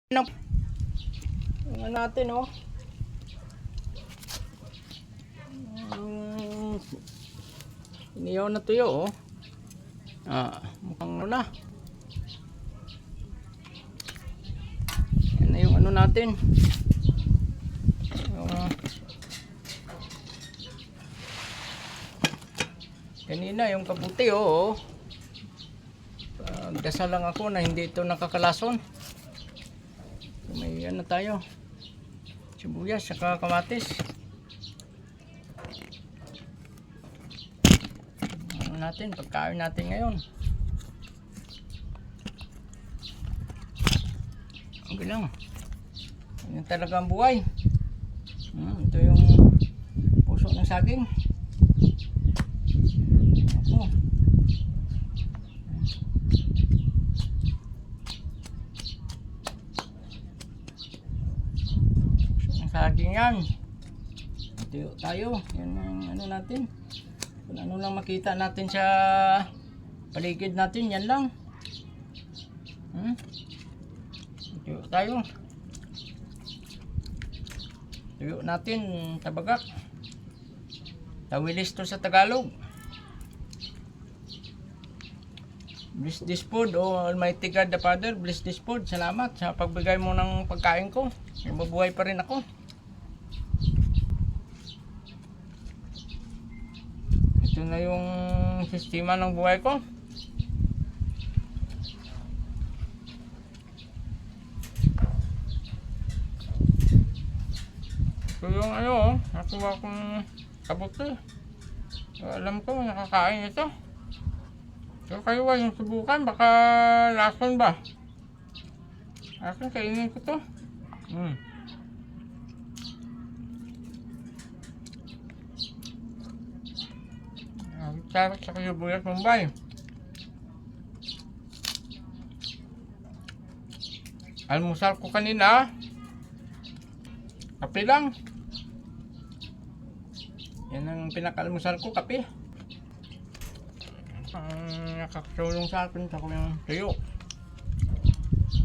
Tingnan natin, oh. Iniyaw na tuyo, oh. Mukhang ano na. Yan na yung ano natin. Yung, kanina yung kabuti, oh. Dasal lang ako na hindi ito nakakalason. May ano tayo, sibuyas saka kamatis. Ano natin, pagkain natin ngayon. Okay lang. Yan talaga ang buhay. Ito yung puso ng saging. Ako. Saging yan. Tuyo tayo. Yan ang ano natin. Kung ano lang makita natin sa paligid natin, yan lang. Tuyo tayo. Tuyo natin, tabagak. Tawilis to sa Tagalog. Bless this food, oh Almighty God the Father, bless this food. Salamat sa pagbigay mo ng pagkain ko. Mabuhay pa rin ako. Ito na yung sistema ng buhay ko. Ito yung ano, nakuha kong kabuti. So, alam ko nakakain ito. So kayo ba yung subukan? Baka lason ba? Akin kainin ko to. Sarap sa sibuyas Mumbai. Almusal ko kanina, kape lang. Yan ang pinaka-almusal ko, kape. Ang nakakasulong sa akin sa yung tuyo.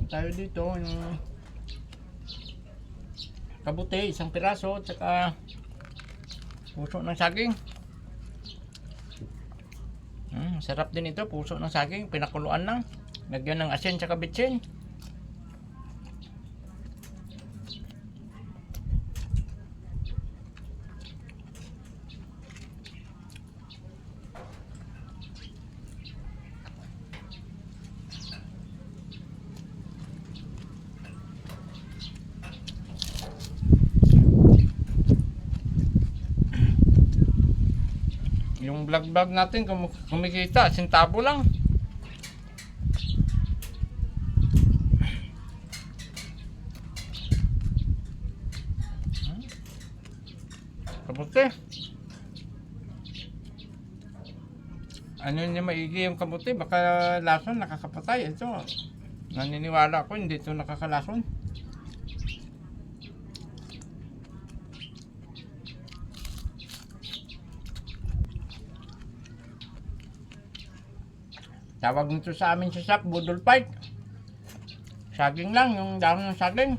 Tayo dito yung kabuti, isang piraso at saka puso ng saging. Sarap din ito, puso ng saging, pinakuluan lang. Lagyan ng asin at bitsin. Yung vlog natin kumikita, sintabo lang. Kabuti. Ano niya maigi yung kabuti? Baka lason nakakapatay. Ito, naniniwala ako hindi ito nakakalason. Tawag nito sa amin sa shop, budol fight. Saging lang, yung dahon ng saging.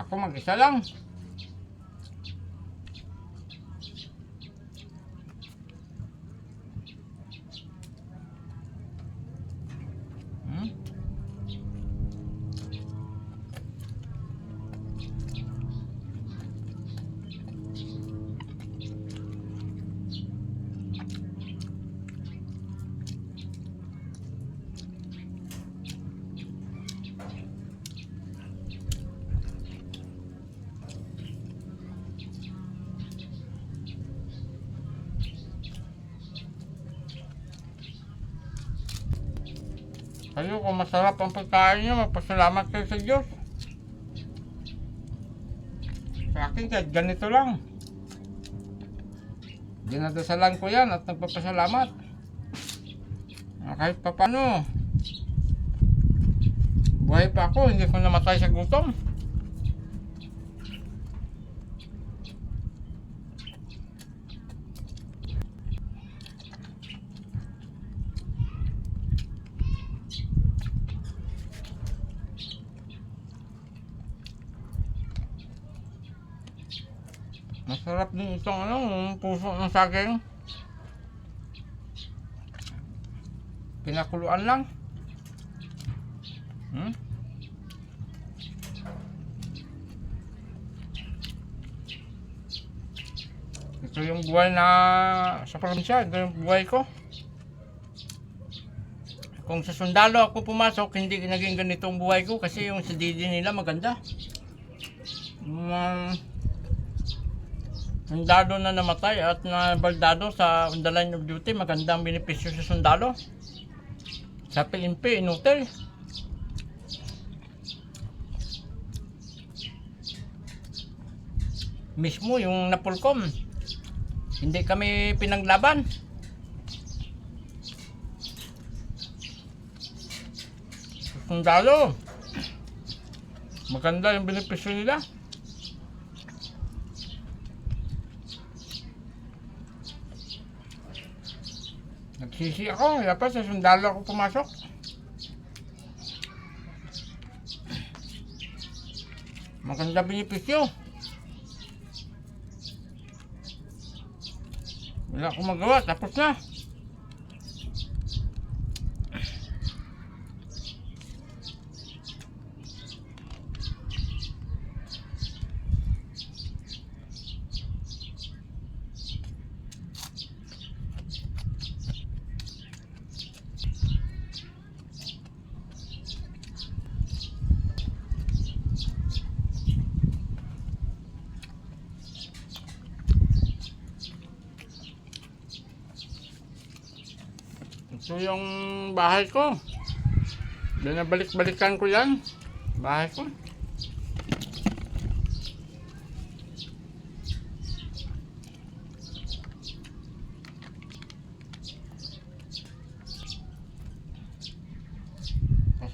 Ako mag-isa lang. Kayo kung masarap ang pagkain nyo, magpasalamat kayo sa Diyos. Sa akin kahit ganito lang. Dinadasalan ko yan at nagpapasalamat. Kahit pa paano, buhay pa ako, hindi ko namatay sa gutom. Masarap din itong ano, yung puso ng saging. Pinakuluan lang. Ito yung buhay na sa probinsya. Ito yung buhay ko. Kung sa sundalo ako pumasok, hindi naging ganito ang buhay ko kasi yung sa DD nila maganda. Sundalo na namatay at nabaldado sa on the line of duty, magandang benepisyo sa sundalo. Sa PNP, inutil. Mismo yung napulkom, hindi kami pinaglaban. Sundalo, maganda yung benepisyo nila. Nagsisi ako, dapat sa sundalo ako pumasok. Maganda benepisyo. Wala akong magawa, tapos na. Ito yung bahay ko. Binabalik-balikan ko yan. Bahay ko.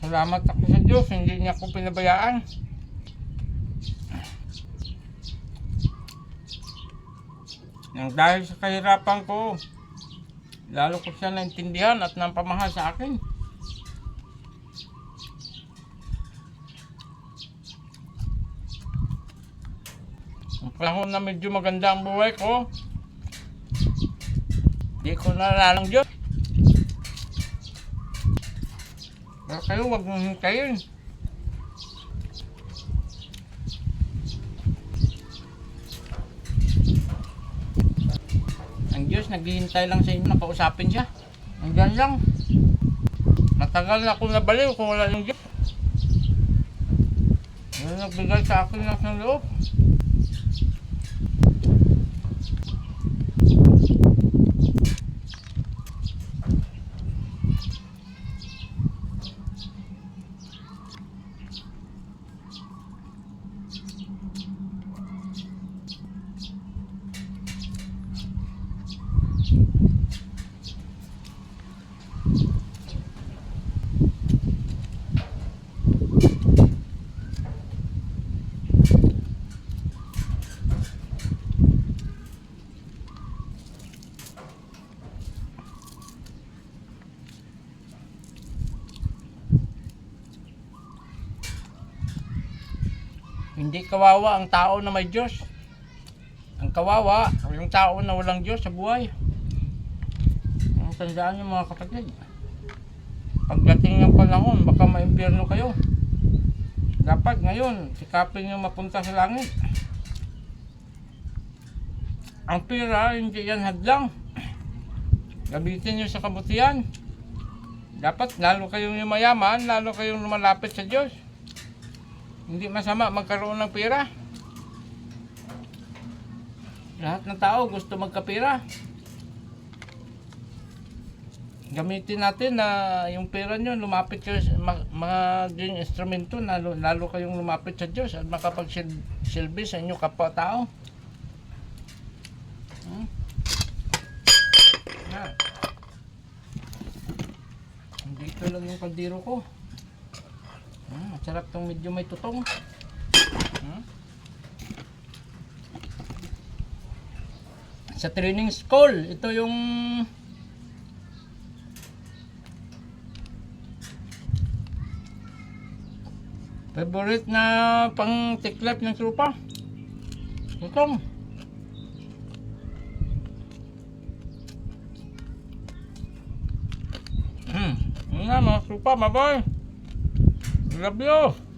Salamat ako sa Diyos, hindi niya ako pinabayaan. Nang dahil sa kahirapan ko, lalo ko siya naintindihan at nampamahal sa akin. Ang panahon na medyo maganda ang buhay ko, di ko nalalang Diyos. Pero kayo huwag mong hintayin. Ang Diyos naghihintay lang sa inyo na kausapin siya. Hanggang lang. Matagal na akong nabaliw kung wala yung Diyos. Ano nagbigay sa akin ng loob. Hindi kawawa ang tao na may Diyos. Ang kawawa, yung tao na walang Diyos sa buhay. Ang tandaan niyo mga kapatid. Pagdating ng panahon, baka maimpyerno kayo. Dapat ngayon, sikapin niyo mapunta sa langit. Ang pera, hindi yan hadlang. Gamitin niyo sa kabutihan. Dapat lalo kayong yumayaman, lalo kayong lumalapit sa Diyos. Hindi masama magkaroon ng pera. Lahat ng tao gusto magkapera. Gamitin natin na yung pera nyo, lumapit kayo, maging instrumento, lalo kayong lumapit sa Diyos at makapagsilbi sa inyo kapwa-tao. Dito lang yung kaldero ko. Masarap tong medyo may tutong. Sa training school, ito yung favorite na pang tiklep ng trupa. Tutong. Yun na mga supa, my boy. Love you.